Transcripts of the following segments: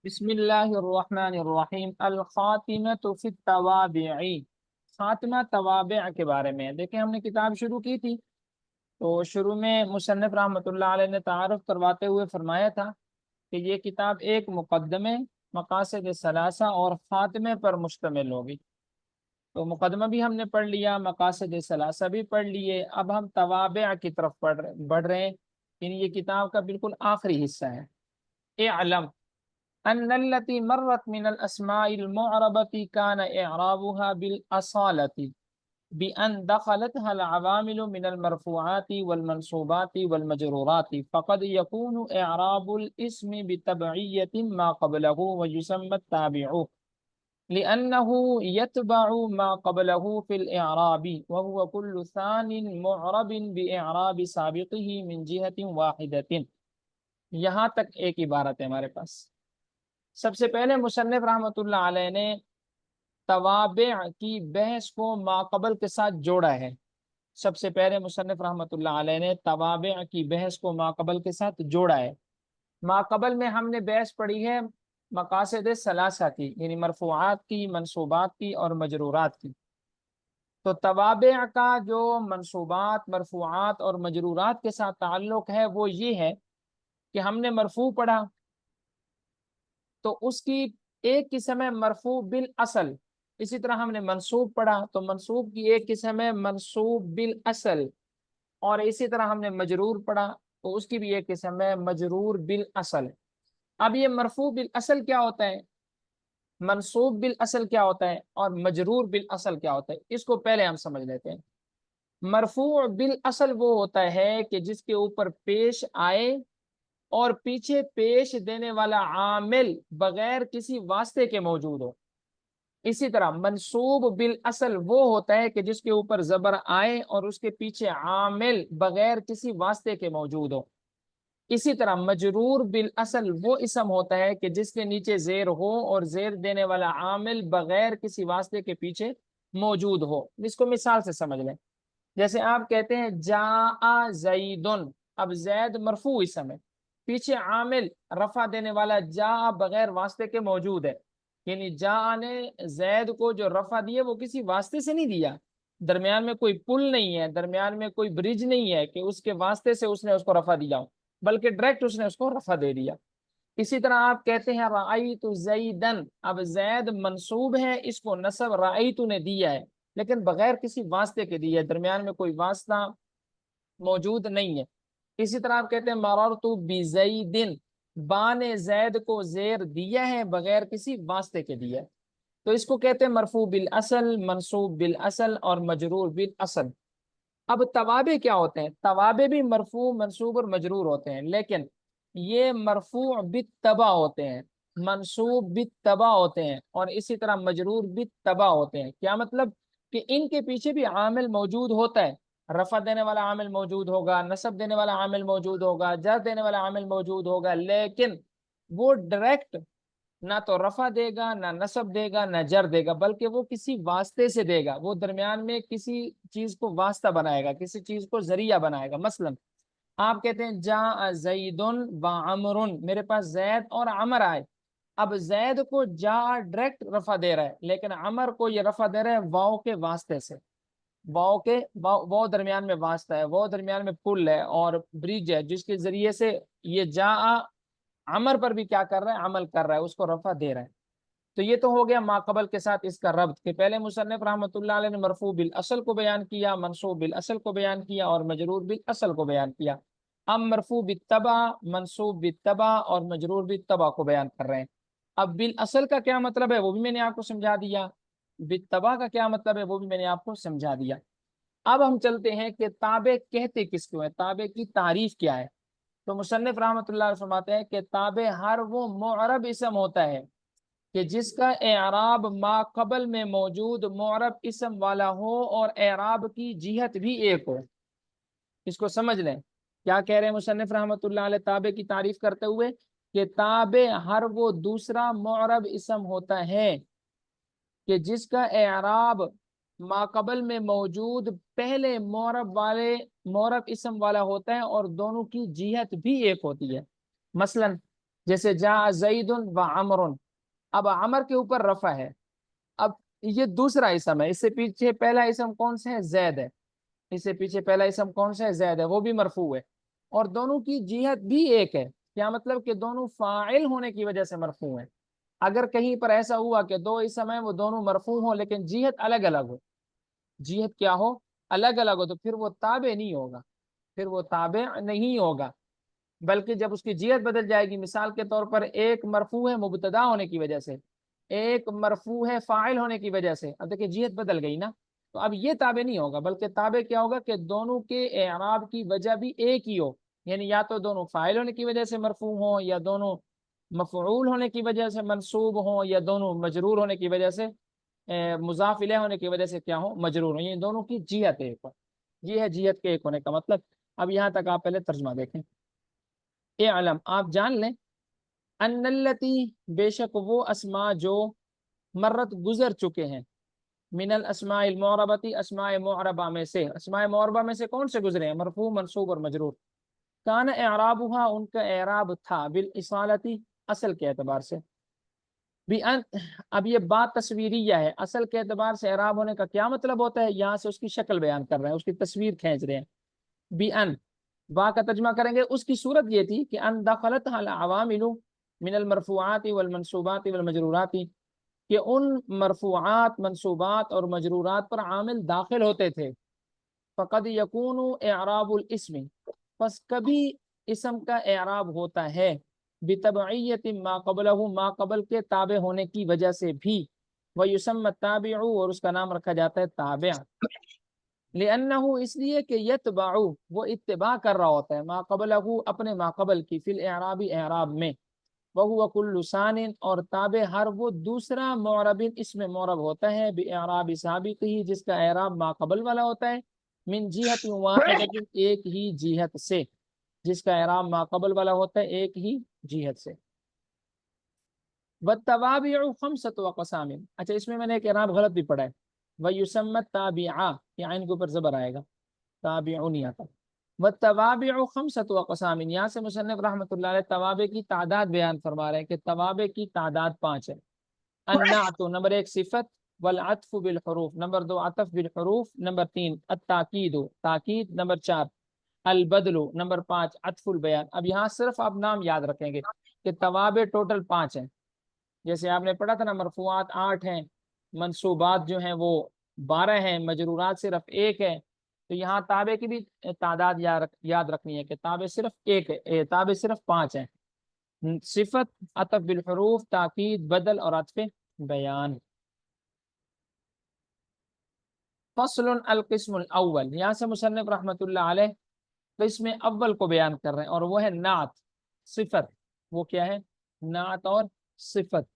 بسم اللہ الرحمن الرحیم الخاتمۃ فی التوابع۔ خاتمہ توابع کے بارے میں دیکھیں، ہم نے کتاب شروع کی تھی تو شروع میں مصنف رحمۃ اللہ علیہ نے تعارف کرواتے ہوئے فرمایا تھا کہ یہ کتاب ایک مقدمے، مقاصد ثلاثہ اور خاتمے پر مشتمل ہوگی۔ تو مقدمہ بھی ہم نے پڑھ لیا، مقاصد ثلاثہ بھی پڑھ لیے، اب ہم توابع کی طرف بڑھ رہے ہیں، یعنی یہ کتاب کا بالکل آخری حصہ ہے۔ اعلم أن التي مرت من الأسماء المعربة كان إعرابها بالأصالة بأن دخلتها العوامل من المرفوعات والمنصوبات والمجرورات، فقد يكون إعراب الاسم بتبعية ما قبله ويسمى التابع لأنه يتبع ما قبله في الإعراب، وهو كل ثان معرب بإعراب سابقه من جهة واحدة۔ یہاں تک ایک عبارت ہے ہمارے پاس۔ سب سے پہلے مصنف رحمۃ اللہ علیہ نے توابع کی بحث کو ماقبل کے ساتھ جوڑا ہے۔ سب سے پہلے مصنف رحمۃ اللہ علیہ نے توابع کی بحث کو ماقبل کے ساتھ جوڑا ہے۔ ماقبل میں ہم نے بحث پڑھی ہے مقاصد ثلاثہ کی، یعنی مرفوعات کی، منصوبات کی اور مجرورات کی۔ تو توابع کا جو منصوبات، مرفوعات اور مجرورات کے ساتھ تعلق ہے وہ یہ ہے کہ ہم نے مرفوع پڑھا تو اس کی ایک قسم ہے مرفوع بالاصل، اسی طرح ہم نے منصوب پڑھا تو منصوب کی ایک قسم ہے منصوب بالاصل، اور اسی طرح ہم نے مجرور پڑھا تو اس کی بھی ایک قسم ہے مجرور بالاصل۔ اب یہ مرفوع بالاصل کیا ہوتا ہے، منصوب بالاصل کیا ہوتا ہے اور مجرور بالاصل کیا ہوتا ہے، اس کو پہلے ہم سمجھ لیتے ہیں۔ مرفوع بالاصل وہ ہوتا ہے کہ جس کے اوپر پیش آئے اور پیچھے پیش دینے والا عامل بغیر کسی واسطے کے موجود ہو۔ اسی طرح منصوب بالاصل وہ ہوتا ہے کہ جس کے اوپر زبر آئے اور اس کے پیچھے عامل بغیر کسی واسطے کے موجود ہو۔ اسی طرح مجرور بالاصل وہ اسم ہوتا ہے کہ جس کے نیچے زیر ہو اور زیر دینے والا عامل بغیر کسی واسطے کے پیچھے موجود ہو۔ اس کو مثال سے سمجھ لیں، جیسے آپ کہتے ہیں جاء زیدن، اب زید مرفوع اسم ہے، پیچھے عامل رفع دینے والا جا بغیر واسطے کے موجود ہے، یعنی جا نے زید کو جو رفع دیے وہ کسی واسطے سے نہیں دیا، درمیان میں کوئی پل نہیں ہے، درمیان میں کوئی برج نہیں ہے کہ اس کے واسطے سے اس نے اس کو رفع دیا، بلکہ ڈائریکٹ اس نے اس کو رفع دے دیا۔ اسی طرح آپ کہتے ہیں رأیت زیدن، اب زید منصوب ہے، اس کو نصب رأیت نے دیا ہے لیکن بغیر کسی واسطے کے دیا ہے، درمیان میں کوئی واسطہ موجود نہیں ہے۔ اسی طرح آپ کہتے ہیں مررت بزیدن، با نے زید کو زیر دیا ہے بغیر کسی واسطے کے دیا ہے، تو اس کو کہتے ہیں مرفوع بالاصل، منصوب بالاصل اور مجرور بالاصل۔ اب توابع کیا ہوتے ہیں؟ توابع بھی مرفوع، منصوب اور مجرور ہوتے ہیں، لیکن یہ مرفوع بالتبع ہوتے ہیں، منصوب بالتبع ہوتے ہیں اور اسی طرح مجرور بالتبع ہوتے ہیں۔ کیا مطلب؟ کہ ان کے پیچھے بھی عامل موجود ہوتا ہے، رفع دینے والا عامل موجود ہوگا، نصب دینے والا عامل موجود ہوگا، جر دینے والا عامل موجود ہوگا، لیکن وہ ڈائریکٹ نہ تو رفع دے گا، نہ نصب دے گا، نہ جر دے گا، بلکہ وہ کسی واسطے سے دے گا، وہ درمیان میں کسی چیز کو واسطہ بنائے گا، کسی چیز کو ذریعہ بنائے گا۔ مثلا آپ کہتے ہیں جاء زید و عمر، میرے پاس زید اور عمر آئے، اب زید کو جاء ڈائریکٹ رفع دے رہا ہے لیکن عمر کو یہ رفع دے رہا ہے واو کے واسطے سے، واو درمیان میں واسطہ ہے، وہ درمیان میں پل ہے اور برج ہے جس کے ذریعے سے یہ جاء عمر پر بھی کیا کر رہا ہے، عمل کر رہا ہے، اس کو رفع دے رہا ہے۔ تو یہ تو ہو گیا ماقبل کے ساتھ اس کا ربط، کہ پہلے مصنف رحمۃ اللہ علیہ نے مرفوع بالاصل کو بیان کیا، منصوب بالاصل کو بیان کیا اور مجرور بالاصل کو بیان کیا۔ اب مرفوع بالتبع، منصوب بالتبع اور مجرور بالتبع کو بیان کر رہے ہیں۔ اب بالاصل کا کیا مطلب ہے وہ بھی میں نے آپ کو سمجھا دیا، بالتبع کا کیا مطلب ہے وہ بھی میں نے آپ کو سمجھا دیا۔ اب ہم چلتے ہیں کہ تابع کہتے کس کو ہیں، تابع کی تعریف کیا ہے۔ تو مصنف رحمۃ اللہ علیہ فرماتے ہیں کہ تابع ہر وہ معرب اسم ہوتا ہے کہ جس کا اعراب ما قبل میں موجود معرب اسم والا ہو اور اعراب کی جہت بھی ایک ہو۔ اس کو سمجھ لیں، کیا کہہ رہے ہیں مصنف رحمۃ اللہ علیہ تابع کی تعریف کرتے ہوئے، کہ تابع ہر وہ دوسرا معرب اسم ہوتا ہے کہ جس کا اعراب ماقبل میں موجود پہلے معرب اسم والا ہوتا ہے اور دونوں کی جہت بھی ایک ہوتی ہے۔ مثلا جیسے جا زید و عمر، اب عمر کے اوپر رفع ہے، اب یہ دوسرا اسم ہے، اس سے پیچھے پہلا اسم کون سا ہے؟ زید ہے، اس سے پیچھے پہلا اسم کون سا ہے؟ زید ہے، وہ بھی مرفوع ہے، اور دونوں کی جہت بھی ایک ہے۔ کیا مطلب؟ کہ دونوں فاعل ہونے کی وجہ سے مرفوع ہیں۔ اگر کہیں پر ایسا ہوا کہ دو اسم ہیں وہ دونوں مرفوع ہوں لیکن جہت الگ الگ ہو، جہت کیا ہو؟ الگ الگ ہو، تو پھر وہ تابع نہیں ہوگا، پھر وہ تابع نہیں ہوگا، بلکہ جب اس کی جہت بدل جائے گی، مثال کے طور پر ایک مرفوع ہے مبتدا ہونے کی وجہ سے، ایک مرفوع ہے فاعل ہونے کی وجہ سے، اب دیکھیں جہت بدل گئی نا، تو اب یہ تابع نہیں ہوگا، بلکہ تابع کیا ہوگا کہ دونوں کے اعراب کی وجہ بھی ایک ہی ہو، یعنی یا تو دونوں فاعل ہونے کی وجہ سے مرفوع ہوں، یا دونوں مفعول ہونے کی وجہ سے منصوب ہوں، یا دونوں مجرور ہونے کی وجہ سے مضاف الیہ ہونے کی وجہ سے کیا ہوں؟ مجرور ہوں، یہ دونوں کی جہت ایک ہو۔ یہ ہے جہت کے ایک ہونے کا مطلب۔ اب یہاں تک آپ پہلے ترجمہ دیکھیں۔ اعلم، آپ جان لیں، ان التی، بے شک وہ اسماء جو مرت گزر چکے ہیں، من الاسماء المعربتی، اسماء معربہ میں سے، اسماء معربہ میں سے کون سے گزرے ہیں؟ مرفوع، منصوب اور مجرور۔ کان اعرابها، ان کا اعراب تھا، بالاصالتی، اصل کے اعتبار سے، اب یہ بات تصویریہ ہے، اصل کے اعتبار سے اعراب ہونے کا کیا مطلب ہوتا ہے؟ یہاں سے اس کی شکل بیان کر رہے ہیں، اس کی تصویر کھینچ رہے ہیں۔ بِأَن، با کا ترجمہ کریں گے، اس کی صورت یہ تھی کہ ان دخلتها العوامل من المرفوعات والمنصوبات والمجرورات، کہ ان مرفوعات، منصوبات اور مجرورات پر عامل داخل ہوتے تھے۔ فقد یکون اعراب الاسم، پس کبھی اسم کا اعراب ہوتا ہے، بتبعیت ما قبلہ، ما قبل کے تابع ہونے کی وجہ سے بھی، ویسمى التابع، اور اس کا نام رکھا جاتا ہے تابع، لأنہ، اس لیے کہ یتبع، وہ اتباع کر رہا ہوتا ہے، ما قبلہ، اپنے ما قبل کی، فی الاعراب، اعراب میں، وہو کل ثان، اور تابع ہر وہ دوسرا معرب، اسم معرب ہوتا ہے، باعراب سابقہ، جس کا اعراب ما قبل والا ہوتا ہے، من جہت واحدۃ، ایک ہی جہت سے، جس کا اعراب ما قبل والا ہوتا ہے ایک ہی جہت سے۔ والتوابع خمسۃ اقسام، اچھا اس میں نے ایک اعراب غلط بھی پڑھا ہے، ویسمى التابعہ، یہ عین کے اوپر زبر آئے گا، تابع نہیں آتا۔ والتوابع خمسۃ اقسام، یہاں سے مصنف رحمۃ اللہ علیہ توابع کی تعداد بیان فرما رہے ہیں کہ توابع کی تعداد 5 ہے۔ النعت، نمبر 1 صفت، والعطف بالحروف، نمبر 2 عطف بالحروف، نمبر 3 التاکید، تاکید، نمبر 4 البدل، نمبر 5 عطف البیان۔ اب یہاں صرف آپ نام یاد رکھیں گے کہ توابع ٹوٹل 5 ہیں، جیسے آپ نے پڑھا تھا نا، مرفوعات 8 ہیں، منصوبات جو ہیں وہ 12 ہیں، مجرورات صرف 1 ہے، تو یہاں تابع کی بھی تعداد یاد رکھنی ہے کہ تابع صرف 1 ہے، تابع صرف 5 ہیں، صفت، عطف بالحروف، تاکید، بدل اور عطف بیان۔ فصل القسم الاول، یہاں سے مصنف رحمۃ اللہ علیہ قسم اول کو بیان کر رہے ہیں، اور وہ ہے نعت، صفت۔ وہ کیا ہے؟ نعت اور صفت۔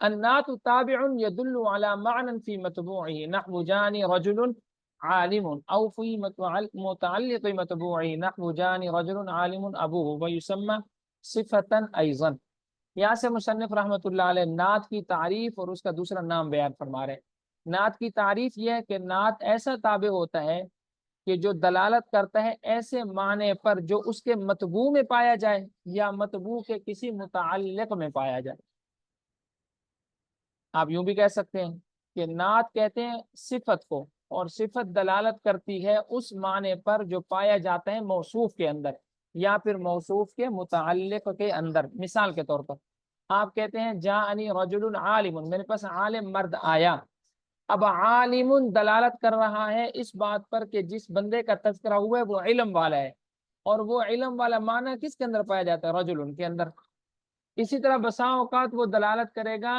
النعت تابع يدل على معنى في متبوعه، نحو جاني رجل عالم، او في متعلق متبوعه، نحو جاني رجل عالم ابوه، ويسمى صفة ايضا۔ یہاں سے مصنف رحمۃ اللہ علیہ نعت کی تعریف اور اس کا دوسرا نام بیان فرما رہے ہیں۔ نعت کی تعریف یہ ہے کہ نعت ایسا تابع ہوتا ہے کہ جو دلالت کرتا ہے ایسے معنی پر جو اس کے مطبوع میں پایا جائے یا مطبوع کے کسی متعلق میں پایا جائے۔ آپ یوں بھی کہہ سکتے ہیں کہ نعت کہتے ہیں صفت کو، اور صفت دلالت کرتی ہے اس معنی پر جو پایا جاتا ہے موصوف کے اندر یا پھر موصوف کے متعلق کے اندر۔ مثال کے طور پر آپ کہتے ہیں جاءنی رجل عالم، میرے پاس عالم مرد آیا۔ اب عالم دلالت کر رہا ہے اس بات پر کہ جس بندے کا تذکرہ ہوا ہے وہ علم والا ہے، اور وہ علم والا معنی کس کے اندر پایا جاتا ہے؟ رجل کے اندر۔ اسی طرح بسا اوقات وہ دلالت کرے گا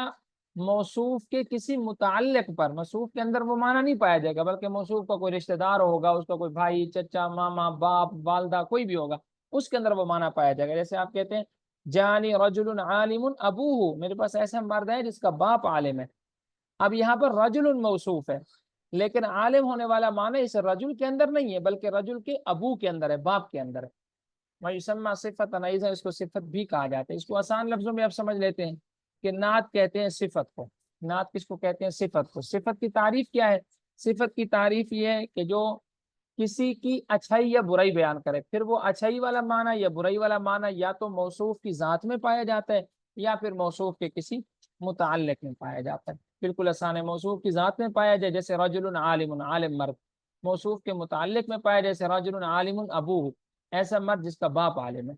موصوف کے کسی متعلق پر، موصوف کے اندر وہ معنی نہیں پایا جائے گا، بلکہ موصوف کا کوئی رشتہ دار ہوگا، اس کا کوئی بھائی، چچا، ماما، باپ، والدہ، کوئی بھی ہوگا، اس کے اندر وہ معنی پایا جائے گا۔ جیسے آپ کہتے ہیں جانی رجل عالم ابوہ، میرے پاس ایسا مرد ہے جس کا باپ عالم ہے۔ اب یہاں پر رجل موصوف ہے، لیکن عالم ہونے والا معنی اس رجل کے اندر نہیں ہے، بلکہ رجل کے ابو کے اندر ہے، باپ کے اندر ہے۔ وَيُسَمَّى صِفَةً أَيْضًا، اس کو صفت بھی کہا جاتا ہے۔ اس کو آسان لفظوں میں آپ سمجھ لیتے ہیں کہ نعت کہتے ہیں صفت کو۔ نعت کس کو کہتے ہیں؟ صفت کو۔ صفت کی تعریف کیا ہے؟ صفت کی تعریف یہ ہے کہ جو کسی کی اچھائی یا برائی بیان کرے، پھر وہ اچھائی والا معنی یا برائی والا معنی یا تو موصوف کی ذات میں پایا جاتا ہے یا پھر موصوف کے کسی متعلق میں پایا جاتا ہے۔ بالکل آسان ہے، موصوف کی ذات میں پایا جائے جیسے رجل عالم، عالم مرد، موصوف کے متعلق میں پایا جیسے رجل عالم ابوہ، ایسا مرد جس کا باپ عالم ہے۔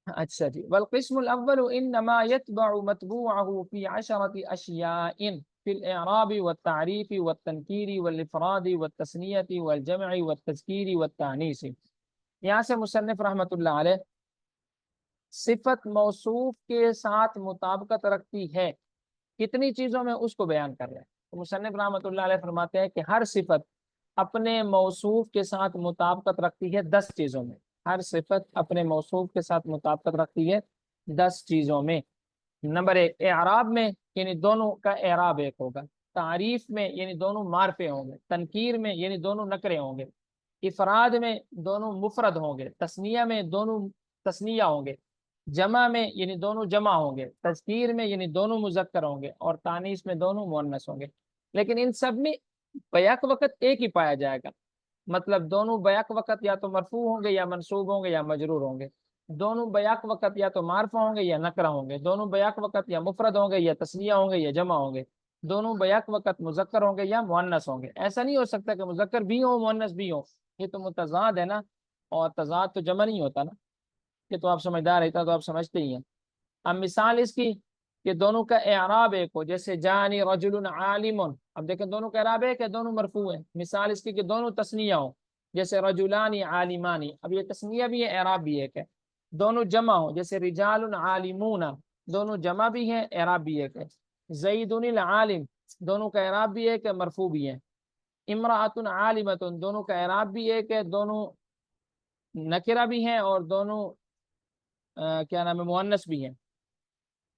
اچھا جی، والقسم الاول انما يتبع متبوعه في 10 اشیاء في الاعراب والتعریف والتنکیر والافراد والتثنیۃ والجمع والتذکیر والتانیث۔ یہاں سے مصنف رحمۃ اللہ علیہ صفت موصوف کے ساتھ مطابقت رکھتی ہے کتنی چیزوں میں، اس کو بیان کر رہے ہیں۔ تو مصنف رحمۃ اللہ علیہ فرماتے ہیں کہ ہر صفت اپنے موصوف کے ساتھ مطابقت رکھتی ہے 10 چیزوں میں۔ ہر صفت اپنے موصوف کے ساتھ مطابقت رکھتی ہے 10 چیزوں میں۔ نمبر 1، اعراب میں یعنی دونوں کا اعراب ایک ہوگا، تعریف میں یعنی دونوں معرفے ہوں گے، تنکیر میں یعنی دونوں نکرے ہوں گے، افراد میں دونوں مفرد ہوں گے، تثنیہ میں دونوں تثنیہ ہوں گے، جمع میں یعنی دونوں جمع ہوں گے، تذکیر میں یعنی دونوں مذکر ہوں گے، اور تانیث میں دونوں مؤنث ہوں گے۔ لیکن ان سب میں بیک وقت ایک ہی پایا جائے گا، مطلب دونوں بیک وقت یا تو مرفوع ہوں گے یا منصوب ہوں گے یا مجرور ہوں گے، دونوں بیک وقت یا تو معرفہ ہوں گے یا نکرہ ہوں گے، دونوں بیک وقت یا مفرد ہوں گے یا تثنیہ ہوں گے یا جمع ہوں گے، دونوں بیک وقت مذکر ہوں گے یا مؤنث ہوں گے۔ ایسا نہیں ہو سکتا کہ مذکر بھی ہو مؤنث بھی ہو، یہ تو متضاد ہے نا، اور تضاد تو جمع نہیں ہوتا نا، یہ تو آپ سمجھدار رہتا تو آپ سمجھتے ہی ہیں۔ اب مثال اس کی کہ دونوں کا اعراب ایک ہو، جیسے جانی رجل عالم، اب دیکھیں دونوں کا اعراب ایک ہے، دونوں مرفوع ہیں۔ مثال اس کی کہ دونوں تثنیہ ہوں، جیسے رجلانی عالمانی، اب یہ تثنیہ بھی ہے اعراب بھی ایک ہے۔ دونوں جمع ہوں، جیسے رجال عالمون، دونوں جمع بھی ہیں اعراب بھی ایک ہے۔ زید العالم، دونوں کا اعراب بھی ایک ہے مرفوع بھی ہے۔ امرأۃ عالمۃ، دونوں کا اعراب بھی ایک ہے، دونوں نکرہ بھی ہیں اور دونوں کیا نام ہے مؤنث بھی ہیں۔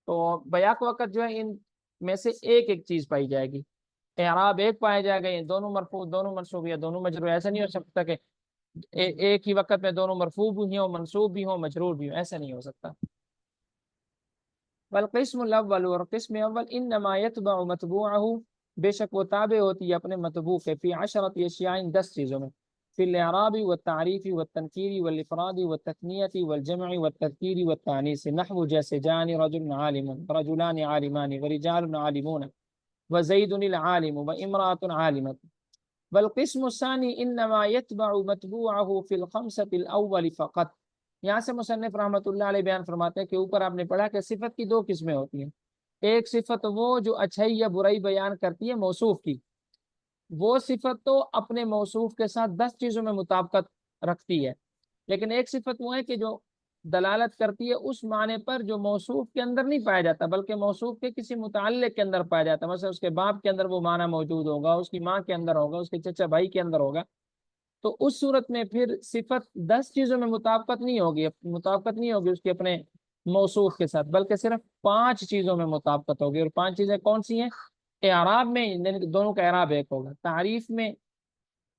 تو بیاق وقت جو ہے ان میں سے ایک ایک چیز پائی جائے گی، اعراب ایک پایا جائے گا، یہ دونوں مرفوع دونوں منصوب یا دونوں مجرور۔ ایسا نہیں ہو سکتا کہ ایک ہی وقت میں دونوں مرفوع بھی ہوں منصوب بھی ہوں مجرور بھی ہوں، ایسا نہیں ہو سکتا۔ والقسم الاول، اور قسم اول انما يتبع متبوعه، بے شک وہ تابع ہوتی ہے اپنے متبوع کے، فی 10 اشیاء 10 چیزوں میں، فی الاعراب والتعریف والتنکیر والافراد والتثنیۃ والجمع والتذکیر والتانیث، نحو جیسے جان رجل عالم، رجلان عالمان، ورجال عالمون، وزید العالم، وامرأة عالمة۔ والقسم الثانی انما يتبع متبوعه فی الخمسة الاول فقط۔ یہاں سے مصنف رحمۃ اللہ علیہ بیان فرماتے ہیں کہ اوپر آپ نے پڑھا کہ صفت کی 2 قسمیں ہوتی ہیں، ایک صفت وہ جو اچھائی یا برائی بیان کرتی ہے موصوف کی، وہ صفت تو اپنے موصوف کے ساتھ 10 چیزوں میں مطابقت رکھتی ہے، لیکن ایک صفت وہ ہے کہ جو دلالت کرتی ہے اس معنی پر جو موصوف کے اندر نہیں پایا جاتا بلکہ موصوف کے کسی متعلق کے اندر پایا جاتا ہے، مثلا اس کے باپ کے اندر وہ معنی موجود ہوگا، اس کی ماں کے اندر ہوگا، اس کے چچا بھائی کے اندر ہوگا، تو اس صورت میں پھر صفت 10 چیزوں میں مطابقت نہیں ہوگی اس کے اپنے موصوف کے ساتھ، بلکہ صرف 5 چیزوں میں مطابقت ہوگی۔ اور 5 چیزیں کون سی ہیں؟ اعراب میں دونوں کا اعراب ایک ہوگا، تعریف میں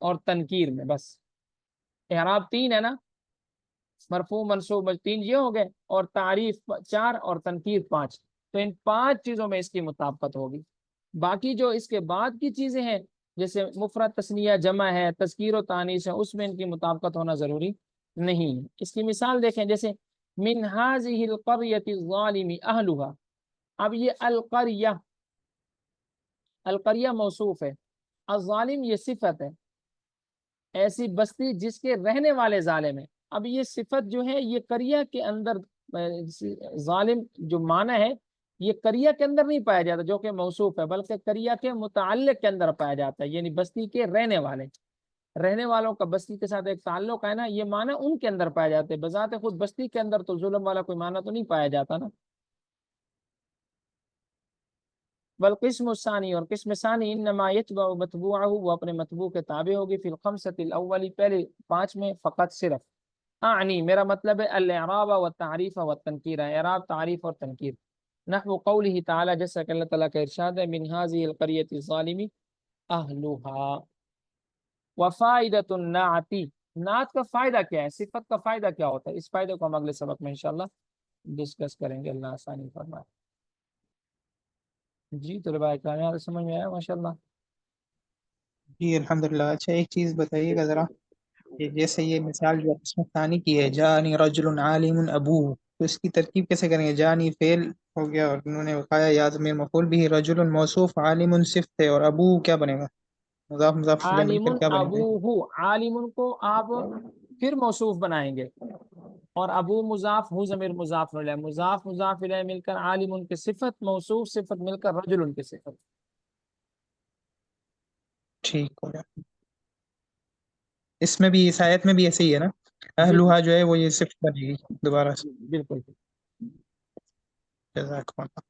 اور تنکیر میں، بس اعراب 3 ہے نا، مرفوع منصوب 3 یہ ہو گئے، اور تعریف 4 اور تنکیر 5، تو ان 5 چیزوں میں اس کی مطابقت ہوگی۔ باقی جو اس کے بعد کی چیزیں ہیں جیسے مفرد تثنیہ جمع ہے تذکیر و تانیث ہے، اس میں ان کی مطابقت ہونا ضروری نہیں ہے۔ اس کی مثال دیکھیں، جیسے من هذه القرية الظالم اهلها، اب یہ القریہ موصوف ہے، الظالم یہ صفت ہے، ایسی بستی جس کے رہنے والے ظالم ہیں۔ اب یہ صفت جو ہے یہ قریہ کے اندر ظالم جو معنی ہے یہ قریہ کے اندر نہیں پایا جاتا جو کہ موصوف ہے، بلکہ قریہ کے متعلق کے اندر پایا جاتا ہے، یعنی بستی کے رہنے والوں کا بستی کے ساتھ ایک تعلق ہے نا، یہ معنی ان کے اندر پایا جاتے ہیں، بذات خود بستی کے اندر تو ظلم والا کوئی معنی تو نہیں پایا جاتا نا۔ والقسم الثانی، اور قسم ثانی انما يتبع متبوعه، وہ اپنے متبوع کے تابع ہوگی، فی الخمسة الاول، پہلے 5 میں، فقط صرف، اعنی میرا مطلب ہے الاعراب والتعریف والتنکیر، اعراب تعریف اور تنکیر، نحو قوله تعالی، جیسا کہ اللہ تعالیٰ کا ارشاد ہے، من هذه القرية الظالم اهلها۔ وفائدۃ النعت، نعت کا فائدہ کیا ہے، صفت کا فائدہ کیا ہوتا ہے، اس فائدے کو ہم اگلے سبق میں انشاءاللہ ڈسکس کریں گے، اللہ آسانی فرمائے۔ جی طلباء کرام، سمجھ میں آیا ماشاءاللہ؟ جی الحمدللہ. اچھا ایک چیز بتائیے گا ذرا، کہ جیسے یہ مثال جو قسم ثانی کی ہے، جانی رجل عالم ابوہ، تو اس کی ترکیب کیسے کریں گے؟ جانی فعل ہو گیا، اور انہوں نے بتایا یا ضمیر مفعول بھی، رجل موصوف، عالم صفت ہے، اور ابوہ کیا بنے گا؟ مضاف مضاف الیہ مل عالم کر کیا بنے گا؟ ابوہ، عالم کو آپ پھر موصوف بنائیں گے، اور ابو مضاف، ہو ضمیر مضاف الیہ، مضاف مضاف الیہ مل کر عالم کی صفت، موصوف صفت مل کر رجل کی صفت. ٹھیک ہو گیا. اس میں بھی، اس آیت میں بھی ایسے ہی ہے نا؟ جی جی اہلوہا جو ہے وہ یہ صفت بنے گی دوبارہ سے. بالکل. جزاک اللہ.